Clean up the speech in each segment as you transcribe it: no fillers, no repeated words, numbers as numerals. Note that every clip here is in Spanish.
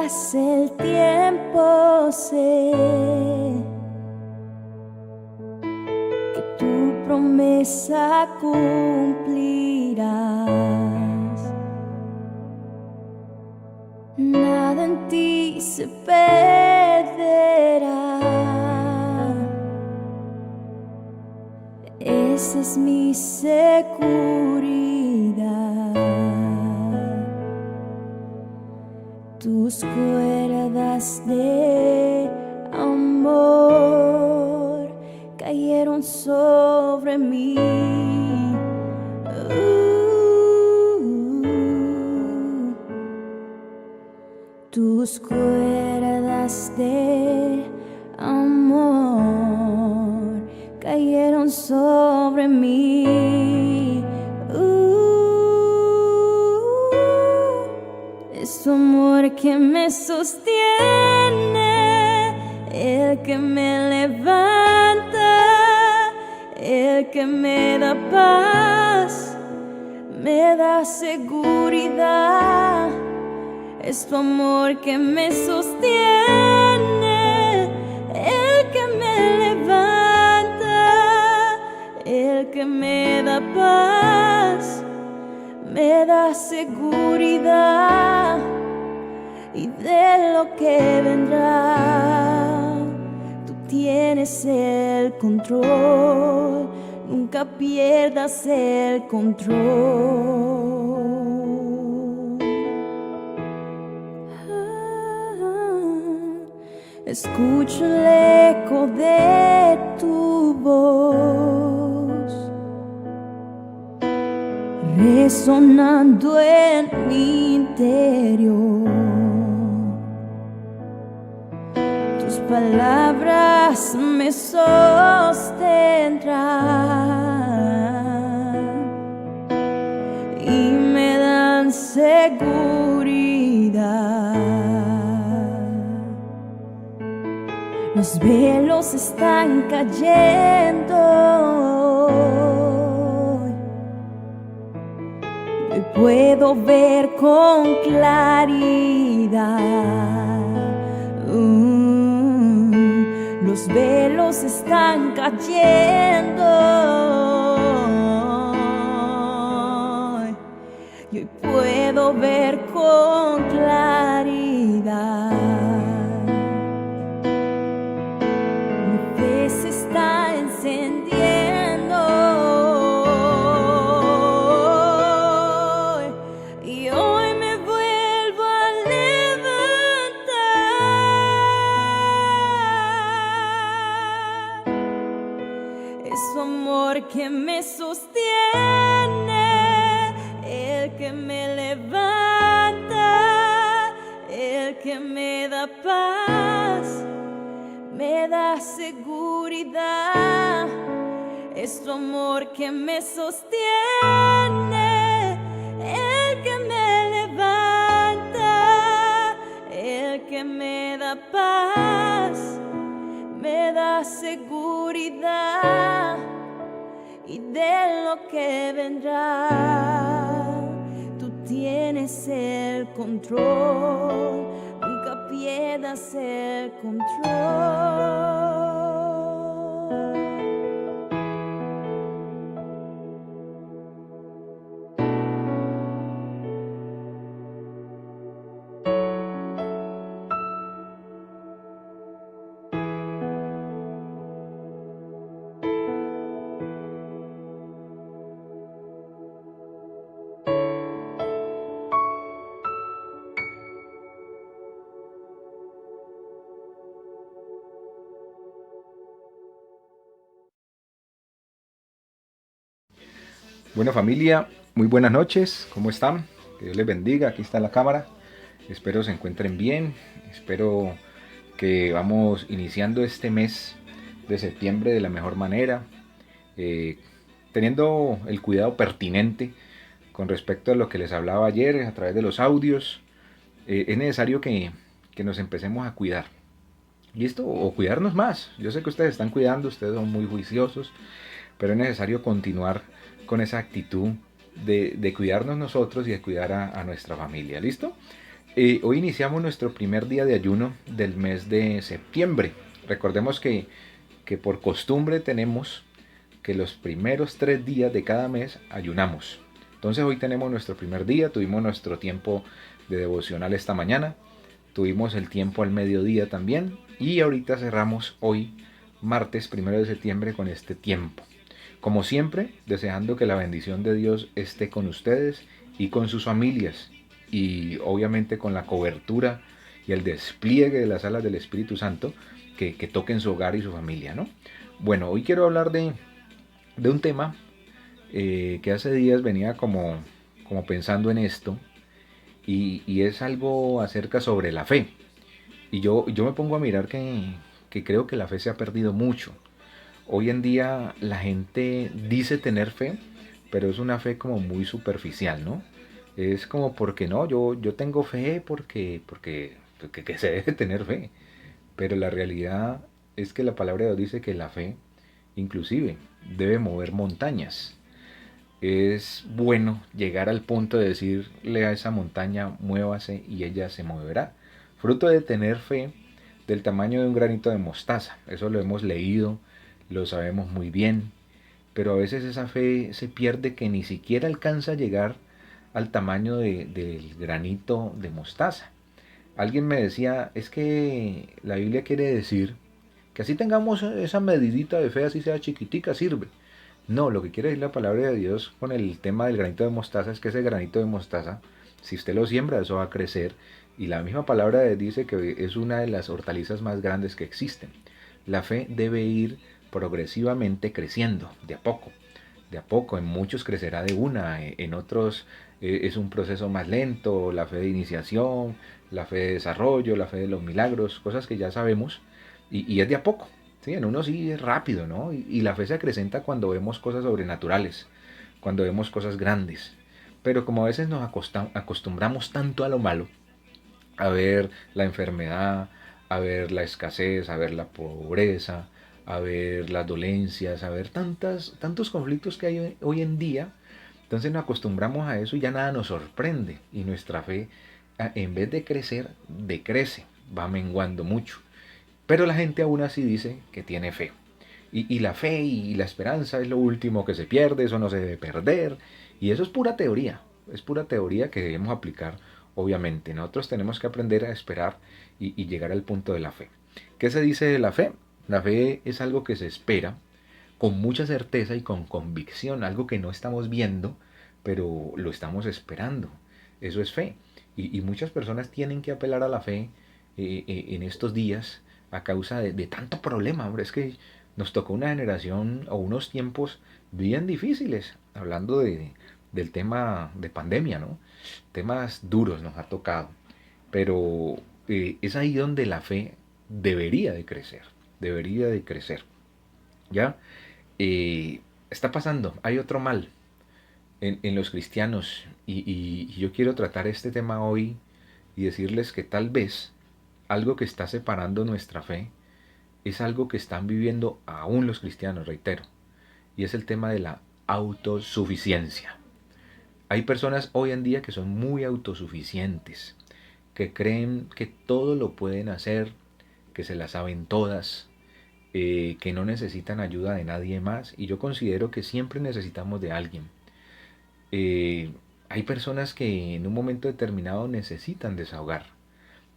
pase el tiempo, sé que tu promesa cumplirás. Nada en ti se perderá. Esa es mi seguridad. Tus cuerdas de amor cayeron sobre mí. Tus cuerdas de amor cayeron sobre mí. Es tu amor que me sostiene, el que me levanta, el que me da paz, me da seguridad. Es tu amor que me sostiene, el que me levanta, el que me da paz, me da seguridad. Y de lo que vendrá, tú tienes el control, nunca pierdas el control. Escucho el eco de tu voz resonando en mi interior. Tus palabras me sostendrán y me dan seguridad. Los velos están cayendo. Hoy puedo ver con claridad. Los velos están cayendo. Y hoy puedo ver con claridad. Se está encendiendo y hoy me vuelvo a levantar. Es su amor que me sostiene, el que me levanta, el que me da paz, me da seguridad. Es tu amor que me sostiene, el que me levanta, el que me da paz, me da seguridad. Y de lo que vendrá, tú tienes el control, nunca pierdas el control. Bueno, familia, muy buenas noches, ¿cómo están? Que Dios les bendiga, aquí está la cámara. Espero se encuentren bien, espero que vamos iniciando este mes de septiembre de la mejor manera, teniendo el cuidado pertinente con respecto a lo que les hablaba ayer a través de los audios. Es necesario que nos empecemos a cuidar. Y esto, o cuidarnos más. Yo sé que ustedes están cuidando, ustedes son muy juiciosos, pero es necesario continuar con esa actitud de cuidarnos nosotros y de cuidar a nuestra familia. ¿Listo? Hoy iniciamos nuestro primer día de ayuno del mes de septiembre. Recordemos que por costumbre tenemos que los primeros 3 días de cada mes ayunamos. Entonces hoy tenemos nuestro primer día, tuvimos nuestro tiempo de devocional esta mañana, tuvimos el tiempo al mediodía también y ahorita cerramos hoy, martes 1 de septiembre, con este tiempo. Como siempre, deseando que la bendición de Dios esté con ustedes y con sus familias y obviamente con la cobertura y el despliegue de las alas del Espíritu Santo que toquen su hogar y su familia, ¿no? Bueno, hoy quiero hablar de un tema que hace días venía como pensando en esto y es algo acerca sobre la fe. Y yo me pongo a mirar que creo que la fe se ha perdido mucho. Hoy en día la gente dice tener fe, pero es una fe como muy superficial, ¿no? Es como porque no, yo tengo fe porque que se debe tener fe. Pero la realidad es que la palabra de Dios dice que la fe, inclusive, debe mover montañas. Es bueno llegar al punto de decirle a esa montaña, muévase y ella se moverá. Fruto de tener fe del tamaño de un granito de mostaza. Eso lo hemos leído, lo sabemos muy bien. Pero a veces esa fe se pierde que ni siquiera alcanza a llegar al tamaño del granito de mostaza. Alguien me decía, es que la Biblia quiere decir que así tengamos esa medidita de fe, así sea chiquitica, sirve. No, lo que quiere decir la palabra de Dios con el tema del granito de mostaza es que ese granito de mostaza, si usted lo siembra, eso va a crecer. Y la misma palabra de Dios dice que es una de las hortalizas más grandes que existen. La fe debe ir progresivamente creciendo, de a poco. De a poco, en muchos crecerá de una, en otros es un proceso más lento, la fe de iniciación, la fe de desarrollo, la fe de los milagros, cosas que ya sabemos, y es de a poco. Sí, en uno sí es rápido, ¿no? Y la fe se acrecenta cuando vemos cosas sobrenaturales, cuando vemos cosas grandes. Pero como a veces nos acostumbramos tanto a lo malo, a ver la enfermedad, a ver la escasez, a ver la pobreza, a ver las dolencias, a ver tantos conflictos que hay hoy en día, entonces nos acostumbramos a eso y ya nada nos sorprende. Y nuestra fe, en vez de crecer, decrece, va menguando mucho. Pero la gente aún así dice que tiene fe. Y la fe y la esperanza es lo último que se pierde, eso no se debe perder. Y eso es pura teoría que debemos aplicar, obviamente. Nosotros tenemos que aprender a esperar y llegar al punto de la fe. ¿Qué se dice de la fe? La fe es algo que se espera con mucha certeza y con convicción, algo que no estamos viendo, pero lo estamos esperando. Eso es fe. Y muchas personas tienen que apelar a la fe en estos días a causa de tanto problema. Hombre, es que nos tocó una generación o unos tiempos bien difíciles, hablando del tema de pandemia, ¿no? Temas duros nos ha tocado, pero es ahí donde la fe debería de crecer, ¿ya? Está pasando, hay otro mal en los cristianos y yo quiero tratar este tema hoy y decirles que tal vez algo que está separando nuestra fe es algo que están viviendo aún los cristianos, reitero, y es el tema de la autosuficiencia. Hay personas hoy en día que son muy autosuficientes, que creen que todo lo pueden hacer, que se las saben todas, que no necesitan ayuda de nadie más, y yo considero que siempre necesitamos de alguien. Hay personas que en un momento determinado necesitan desahogar,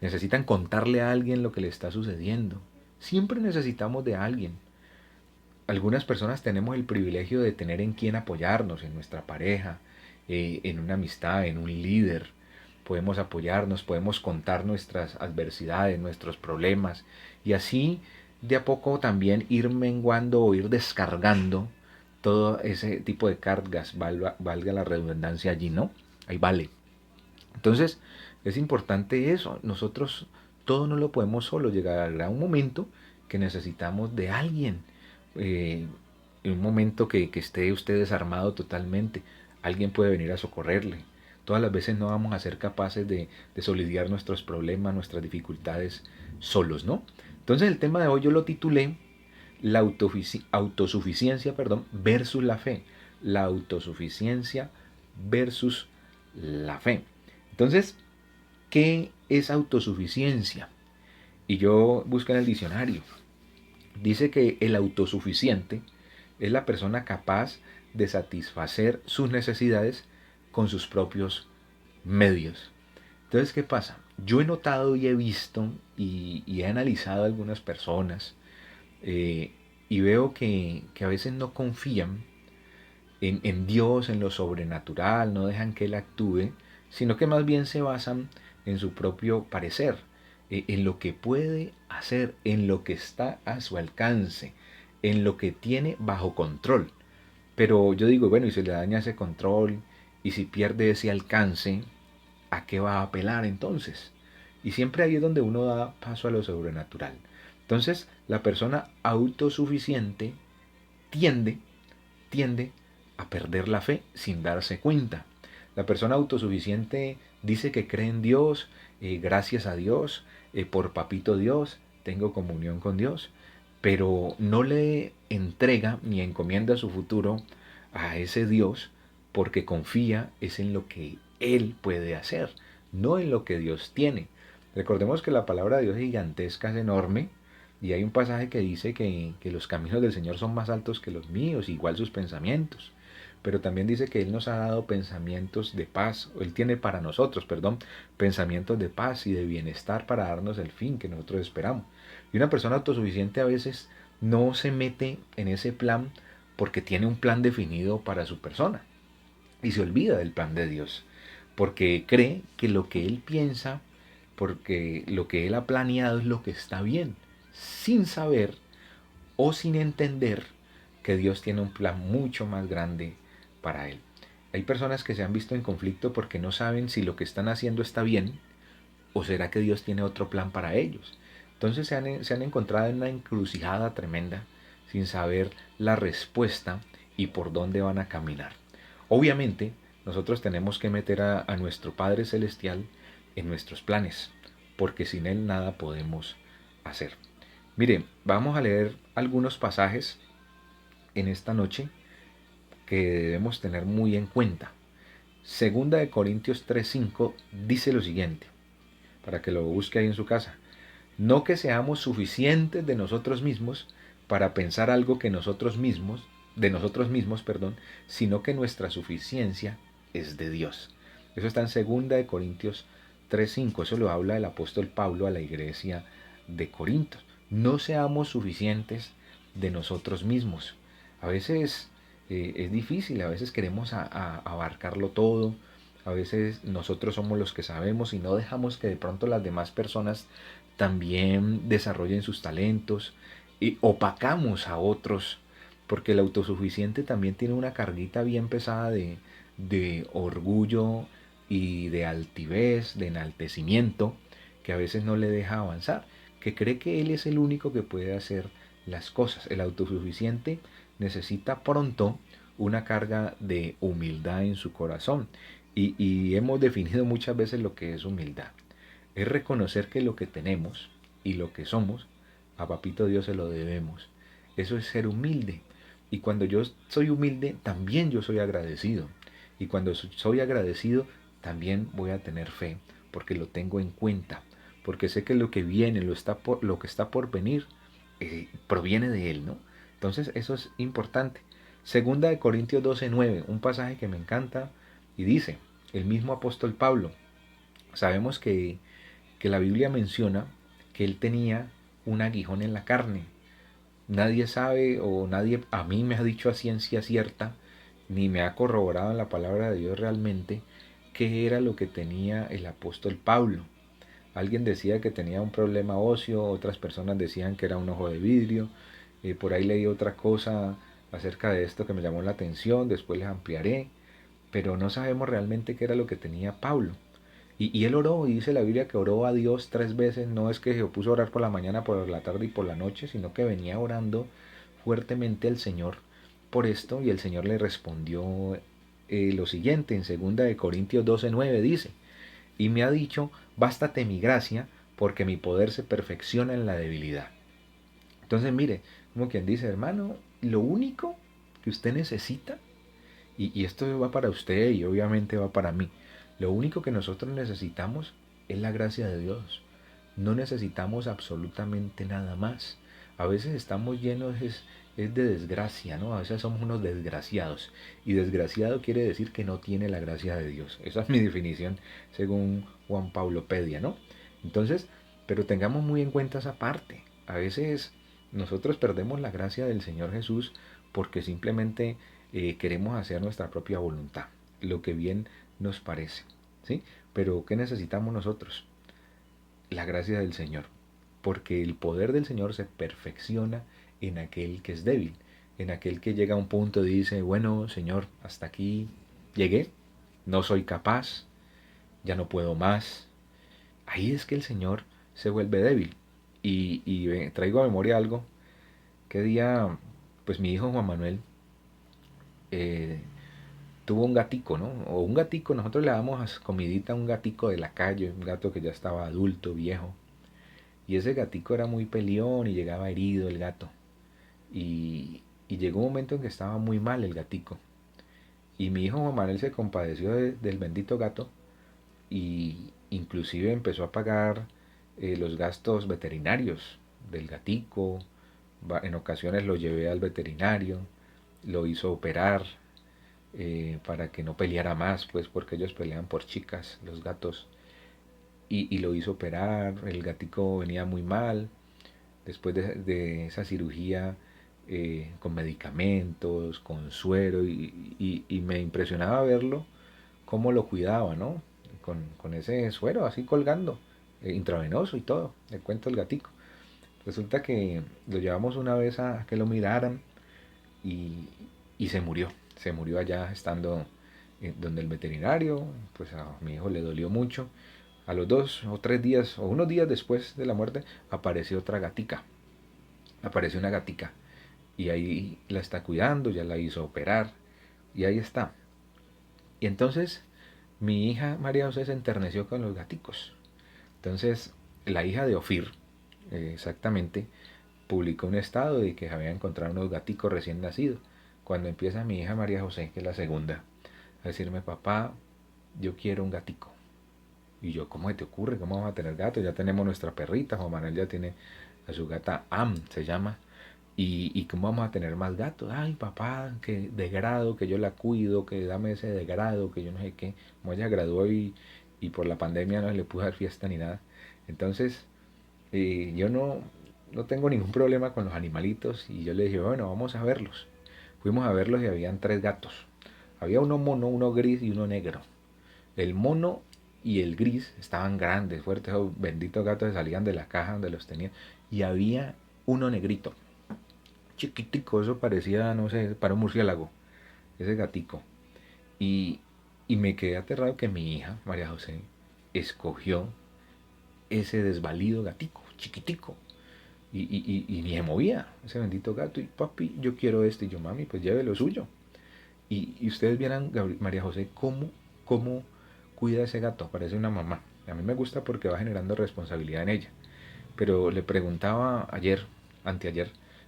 necesitan contarle a alguien lo que le está sucediendo. Siempre necesitamos de alguien. Algunas personas tenemos el privilegio de tener en quien apoyarnos, en nuestra pareja, en una amistad, en un líder. Podemos apoyarnos, podemos contar nuestras adversidades, nuestros problemas y así de a poco también ir menguando o ir descargando todo ese tipo de cargas, valga la redundancia allí, ¿no? Ahí vale. Entonces, es importante eso. Nosotros todo no lo podemos solo. Llegará un momento que necesitamos de alguien. Eh, en un momento que esté usted desarmado totalmente, alguien puede venir a socorrerle. Todas las veces no vamos a ser capaces de solidiar nuestros problemas, nuestras dificultades solos, ¿no? Entonces el tema de hoy yo lo titulé la autosuficiencia, versus la fe. La autosuficiencia versus la fe. Entonces, ¿qué es autosuficiencia? Y yo busqué en el diccionario. Dice que el autosuficiente es la persona capaz de satisfacer sus necesidades con sus propios medios. Entonces, ¿qué pasa? Yo he notado y he visto y he analizado a algunas personas, eh, y veo que a veces no confían en Dios, en lo sobrenatural, no dejan que Él actúe, sino que más bien se basan en su propio parecer, en lo que puede hacer, en lo que está a su alcance, en lo que tiene bajo control. Pero yo digo, bueno, y si le daña ese control, y si pierde ese alcance, ¿a qué va a apelar entonces? Y siempre ahí es donde uno da paso a lo sobrenatural. Entonces, la persona autosuficiente tiende, tiende a perder la fe sin darse cuenta. La persona autosuficiente dice que cree en Dios, gracias a Dios, por papito Dios, tengo comunión con Dios, pero no le entrega ni encomienda su futuro a ese Dios porque confía es en lo que Él puede hacer, no en lo que Dios tiene. Recordemos que la palabra de Dios es gigantesca, es enorme, y hay un pasaje que dice que los caminos del Señor son más altos que los míos, igual sus pensamientos. Pero también dice que Él nos ha dado pensamientos de paz, o Él tiene para nosotros, perdón, pensamientos de paz y de bienestar para darnos el fin que nosotros esperamos. Y una persona autosuficiente a veces no se mete en ese plan porque tiene un plan definido para su persona y se olvida del plan de Dios, porque cree que lo que Él piensa, porque lo que Él ha planeado es lo que está bien, sin saber o sin entender que Dios tiene un plan mucho más grande para él. Hay personas que se han visto en conflicto porque no saben si lo que están haciendo está bien o será que Dios tiene otro plan para ellos. Entonces se han encontrado en una encrucijada tremenda sin saber la respuesta y por dónde van a caminar. Obviamente, nosotros tenemos que meter a nuestro Padre Celestial en nuestros planes, porque sin Él nada podemos hacer. Mire, vamos a leer algunos pasajes en esta noche que debemos tener muy en cuenta. Segunda de Corintios 3:5 dice lo siguiente, para que lo busque ahí en su casa. No que seamos suficientes de nosotros mismos para pensar algo que de nosotros mismos, perdón, sino que nuestra suficiencia es de Dios. Eso está en Segunda de Corintios 3:5. Eso lo habla el apóstol Pablo a la iglesia de Corinto. No seamos suficientes de nosotros mismos. A veces es difícil, a veces queremos abarcarlo todo, a veces nosotros somos los que sabemos y no dejamos que de pronto las demás personas también desarrollen sus talentos y opacamos a otros, porque el autosuficiente también tiene una carguita bien pesada de orgullo y de altivez, de enaltecimiento, que a veces no le deja avanzar, que cree que él es el único que puede hacer las cosas. El autosuficiente necesita pronto una carga de humildad en su corazón. Y hemos definido muchas veces lo que es humildad. Es reconocer que lo que tenemos y lo que somos, a Papito Dios se lo debemos. Eso es ser humilde. Y cuando yo soy humilde, también yo soy agradecido. Y cuando soy agradecido, también voy a tener fe, porque lo tengo en cuenta, porque sé que lo que viene, lo que está por venir, proviene de Él, ¿no? Entonces eso es importante. Segunda de Corintios 12:9, un pasaje que me encanta, y dice, el mismo apóstol Pablo, sabemos que la Biblia menciona que él tenía un aguijón en la carne. Nadie sabe o nadie a mí me ha dicho a ciencia cierta, ni me ha corroborado en la palabra de Dios realmente, qué era lo que tenía el apóstol Pablo. Alguien decía que tenía un problema óseo, otras personas decían que era un ojo de vidrio, por ahí leí otra cosa acerca de esto que me llamó la atención, después les ampliaré, pero no sabemos realmente qué era lo que tenía Pablo. Y él oró, y dice la Biblia que oró a Dios 3 veces, no es que se puso a orar por la mañana, por la tarde y por la noche, sino que venía orando fuertemente al Señor por esto, y el Señor le respondió lo siguiente, en 2 Corintios 12:9 dice, y me ha dicho, bástate mi gracia, porque mi poder se perfecciona en la debilidad. Entonces mire, como quien dice, hermano, lo único que usted necesita, y esto va para usted y obviamente va para mí, lo único que nosotros necesitamos es la gracia de Dios. No necesitamos absolutamente nada más. A veces estamos llenos es de desgracia, ¿no? A veces somos unos desgraciados. Y desgraciado quiere decir que no tiene la gracia de Dios. Esa es mi definición según Juan Pablo Pedia, ¿no? Entonces, pero tengamos muy en cuenta esa parte. A veces nosotros perdemos la gracia del Señor Jesús porque simplemente queremos hacer nuestra propia voluntad, lo que bien nos parece, ¿sí? Pero ¿qué necesitamos nosotros? La gracia del Señor, porque el poder del Señor se perfecciona en aquel que es débil, en aquel que llega a un punto y dice, bueno, Señor, hasta aquí llegué, no soy capaz, ya no puedo más. Ahí es que el Señor se vuelve débil. Y traigo a memoria algo, que día, pues mi hijo Juan Manuel eh, tuvo un gatico, ¿no? O un gatico, nosotros le damos comidita a un gatico de la calle, un gato que ya estaba adulto, viejo. Y ese gatico era muy peleón y llegaba herido el gato. Y llegó un momento en que estaba muy mal el gatico. Y mi hijo Juan Manuel se compadeció del bendito gato y inclusive empezó a pagar los gastos veterinarios del gatico. En ocasiones lo llevé al veterinario, lo hizo operar para que no peleara más, pues porque ellos pelean por chicas, los gatos. Y lo hizo operar, el gatico venía muy mal, después de esa cirugía con medicamentos, con suero, y me impresionaba verlo, cómo lo cuidaba, ¿no? Con ese suero así colgando, intravenoso y todo, le cuento el gatico. Resulta que lo llevamos una vez a que lo miraran y, y se murió allá estando donde el veterinario, pues a mi hijo le dolió mucho. A los 2 o 3 días, o unos días después de la muerte, apareció otra gatica, apareció una gatica, y ahí la está cuidando, ya la hizo operar, y ahí está. Y entonces mi hija María José se enterneció con los gaticos. Entonces la hija de Ofir, exactamente, publicó un estado de que había encontrado unos gaticos recién nacidos. Cuando empieza mi hija María José, que es la segunda, a decirme, papá, yo quiero un gatico. Y yo, ¿cómo se te ocurre? ¿Cómo vamos a tener gatos? Ya tenemos nuestra perrita, Juan Manuel ya tiene a su gata Am, se llama. ¿Y cómo vamos a tener más gatos? Ay, papá, que degrado, que yo la cuido, que dame ese degrado, que yo no sé qué. Como ella graduó y por la pandemia no se le pudo dar fiesta ni nada. Entonces, yo no tengo ningún problema con los animalitos y yo le dije, bueno, vamos a verlos. Fuimos a verlos y habían 3 gatos. Había uno mono, uno gris y uno negro. El mono y el gris estaban grandes, fuertes, esos benditos gatos se salían de la caja donde los tenían. Y había uno negrito, chiquitico, eso parecía, no sé, para un murciélago, ese gatico. Y, y me quedé aterrado que mi hija, María José, escogió ese desvalido gatico, chiquitico. Y ni se movía ese bendito gato. Y papi, yo quiero este. Y yo, mami, pues lleve lo suyo. Y ustedes vieran, María José, cómo cuida ese gato. Parece una mamá. A mí me gusta porque va generando responsabilidad en ella. Pero le preguntaba ayer, anteayer,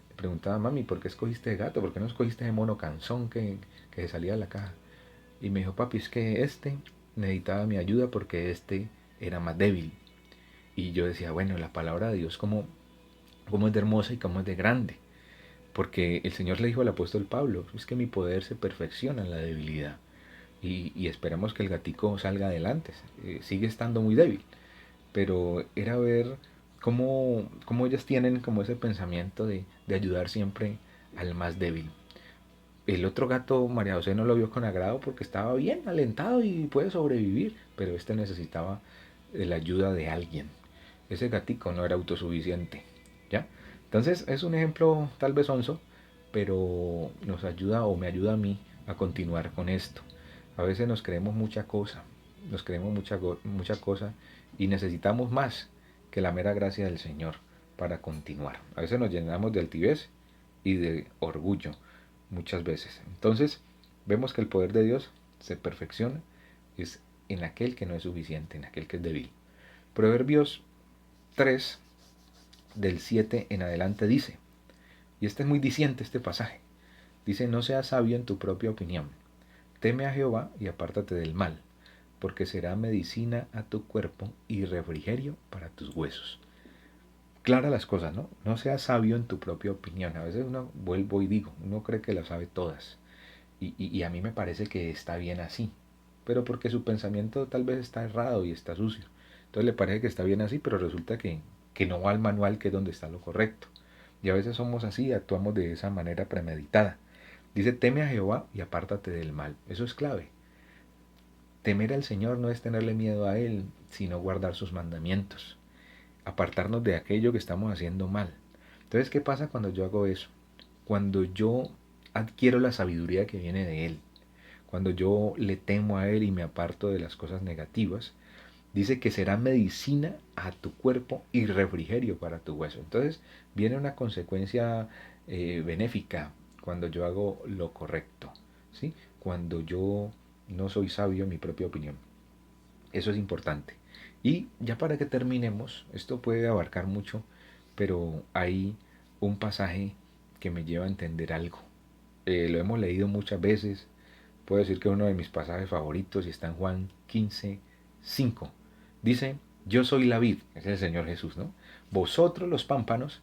le preguntaba, mami, ¿por qué escogiste ese gato? ¿Por qué no escogiste ese mono canzón que se salía de la caja? Y me dijo, papi, es que este necesitaba mi ayuda porque este era más débil. Y yo decía, bueno, la palabra de Dios, cómo es de hermosa y cómo es de grande. Porque el Señor le dijo al apóstol Pablo, es que mi poder se perfecciona en la debilidad. Y esperamos que el gatico salga adelante. Sigue estando muy débil. Pero era ver cómo ellas tienen como ese pensamiento de ayudar siempre al más débil. El otro gato, María José, no lo vio con agrado porque estaba bien alentado y puede sobrevivir, pero este necesitaba la ayuda de alguien. Ese gatico no era autosuficiente, ¿ya? Entonces es un ejemplo tal vez onzo, pero nos ayuda o me ayuda a mí a continuar con esto. A veces nos creemos mucha cosa, nos creemos mucha cosa y necesitamos más que la mera gracia del Señor para continuar. A veces nos llenamos de altivez y de orgullo muchas veces. Entonces vemos que el poder de Dios se perfecciona es en aquel que no es suficiente, en aquel que es débil. Proverbios 3 del 7 en adelante dice, y este es muy diciente este pasaje, dice, no seas sabio en tu propia opinión, teme a Jehová y apártate del mal, porque será medicina a tu cuerpo y refrigerio para tus huesos. Clara las cosas, ¿no? No seas sabio en tu propia opinión. A veces uno, vuelvo y digo, uno cree que las sabe todas. Y a mí me parece que está bien así. Pero porque su pensamiento tal vez está errado y está sucio. Entonces le parece que está bien así, pero resulta que no va al manual, que es donde está lo correcto. Y a veces somos así, actuamos de esa manera premeditada. Dice, teme a Jehová y apártate del mal. Eso es clave. Temer al Señor no es tenerle miedo a Él, sino guardar sus mandamientos. Apartarnos de aquello que estamos haciendo mal. Entonces, ¿qué pasa cuando yo hago eso? Cuando yo adquiero la sabiduría que viene de Él, cuando yo le temo a Él y me aparto de las cosas negativas, dice que será medicina a tu cuerpo y refrigerio para tu hueso. Entonces viene una consecuencia benéfica cuando yo hago lo correcto, ¿sí? Cuando yo no soy sabio en mi propia opinión. Eso es importante. Y ya para que terminemos, esto puede abarcar mucho, pero hay un pasaje que me lleva a entender algo. Lo hemos leído muchas veces. Puedo decir que es uno de mis pasajes favoritos y está en Juan 15:5. Dice, yo soy la vid, es el Señor Jesús, ¿no? Vosotros los pámpanos,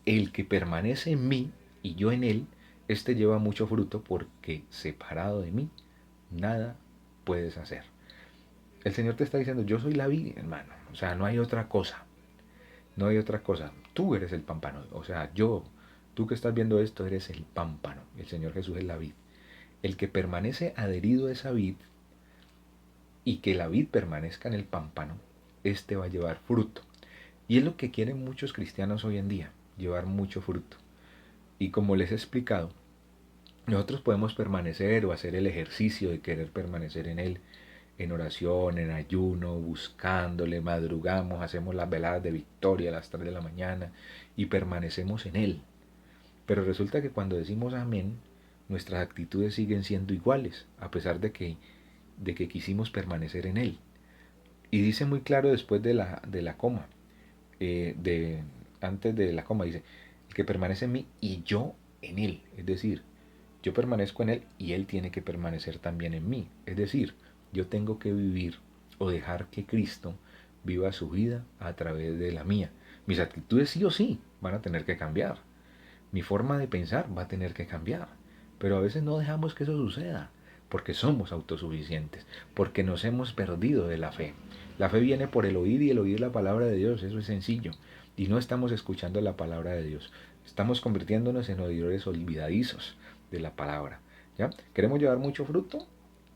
el que permanece en mí y yo en él, este lleva mucho fruto porque separado de mí, nada puedes hacer. El Señor te está diciendo, yo soy la vid, hermano. O sea, no hay otra cosa. No hay otra cosa. Tú eres el pámpano. O sea, tú que estás viendo esto, eres el pámpano. El Señor Jesús es la vid. El que permanece adherido a esa vid y que la vid permanezca en el pámpano, este va a llevar fruto. Y es lo que quieren muchos cristianos hoy en día, llevar mucho fruto. Y como les he explicado, nosotros podemos permanecer o hacer el ejercicio de querer permanecer en Él, en oración, en ayuno, buscándole, madrugamos, hacemos las veladas de victoria a las 3 de la mañana y permanecemos en Él. Pero resulta que cuando decimos amén, nuestras actitudes siguen siendo iguales, a pesar de que quisimos permanecer en Él. Y dice muy claro después de la coma, de, antes de la coma, dice, el que permanece en mí y yo en Él. Es decir, yo permanezco en Él y Él tiene que permanecer también en mí. Es decir, yo tengo que vivir o dejar que Cristo viva su vida a través de la mía. Mis actitudes sí o sí van a tener que cambiar. Mi forma de pensar va a tener que cambiar. Pero a veces no dejamos que eso suceda, porque somos autosuficientes, porque nos hemos perdido de la fe. La fe viene por el oír y el oír la palabra de Dios, eso es sencillo. Y no estamos escuchando la palabra de Dios. Estamos convirtiéndonos en oidores olvidadizos de la palabra. ¿Ya? ¿Queremos llevar mucho fruto?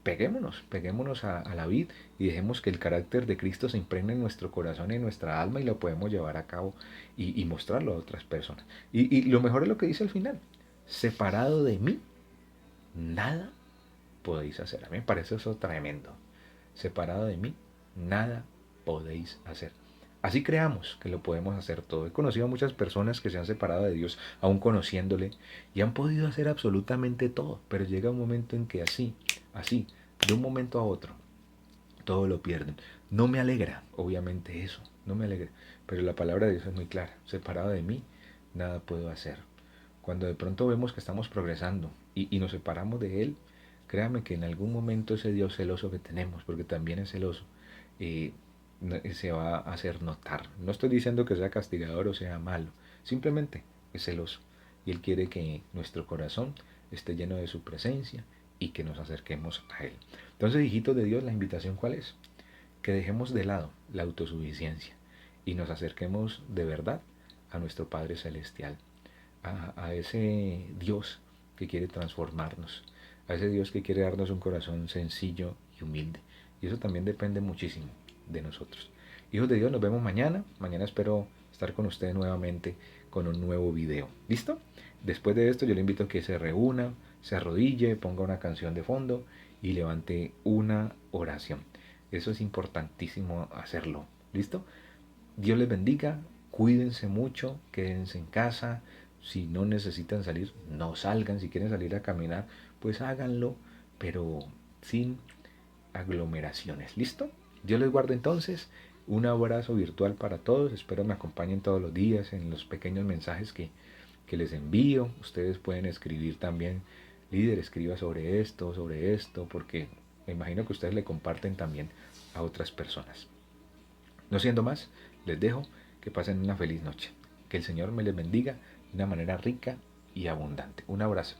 Peguémonos a la vid y dejemos que el carácter de Cristo se impregne en nuestro corazón y en nuestra alma y lo podemos llevar a cabo y mostrarlo a otras personas. Y lo mejor es lo que dice al final. Separado de mí, nada podéis hacer. A mí me parece eso tremendo. Separado de mí, nada podéis hacer. Así creamos que lo podemos hacer todo. He conocido a muchas personas que se han separado de Dios, aún conociéndole, y han podido hacer absolutamente todo, pero llega un momento en que así, de un momento a otro, todo lo pierden. No me alegra, obviamente eso, no me alegra, pero la palabra de Dios es muy clara. Separado de mí, nada puedo hacer. Cuando de pronto vemos que estamos progresando y nos separamos de Él, créame que en algún momento ese Dios celoso que tenemos, porque también es celoso, eh, se va a hacer notar. No estoy diciendo que sea castigador o sea malo, simplemente es celoso. Y Él quiere que nuestro corazón esté lleno de su presencia y que nos acerquemos a Él. Entonces, hijitos de Dios, la invitación ¿cuál es? Que dejemos de lado la autosuficiencia y nos acerquemos de verdad a nuestro Padre Celestial, a ese Dios que quiere transformarnos, a ese Dios que quiere darnos un corazón sencillo y humilde. Y eso también depende muchísimo de nosotros. Hijos de Dios, nos vemos mañana. Mañana espero estar con ustedes nuevamente con un nuevo video. ¿Listo? Después de esto yo le invito a que se reúna, se arrodille, ponga una canción de fondo y levante una oración. Eso es importantísimo hacerlo. ¿Listo? Dios les bendiga, cuídense mucho, quédense en casa. Si no necesitan salir, no salgan. Si quieren salir a caminar, pues háganlo, pero sin aglomeraciones. ¿Listo? Dios les guarde entonces. Un abrazo virtual para todos. Espero me acompañen todos los días en los pequeños mensajes que les envío. Ustedes pueden escribir también, líder, escriba sobre esto, porque me imagino que ustedes le comparten también a otras personas. No siendo más, les dejo, que pasen una feliz noche. Que el Señor me les bendiga de una manera rica y abundante. Un abrazo.